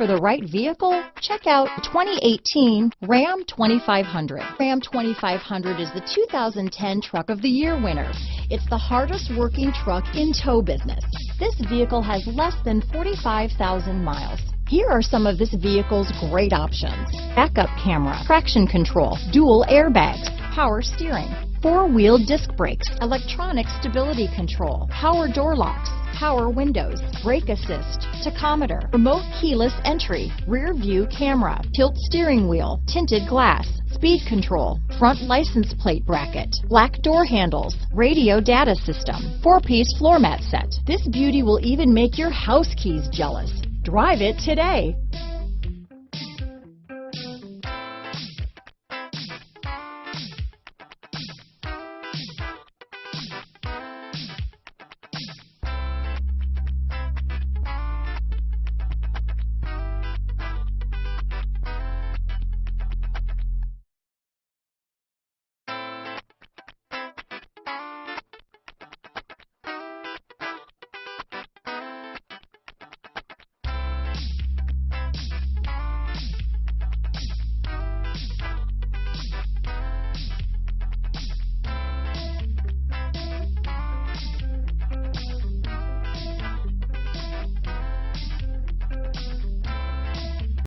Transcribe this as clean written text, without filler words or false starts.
for the right vehicle? Check out 2018 Ram 2500. Ram 2500 is the 2010 Truck of the Year winner. It's the hardest working truck in tow business. This vehicle has less than 45,000 miles. Here are some of this vehicle's great options: backup camera, traction control, dual airbags, power steering, four-wheel disc brakes, electronic stability control, power door locks, power windows, brake assist, tachometer, remote keyless entry, rear view camera, tilt steering wheel, tinted glass, speed control, front license plate bracket, black door handles, radio data system, 4-piece floor mat set. This beauty will even make your house keys jealous. Drive it today.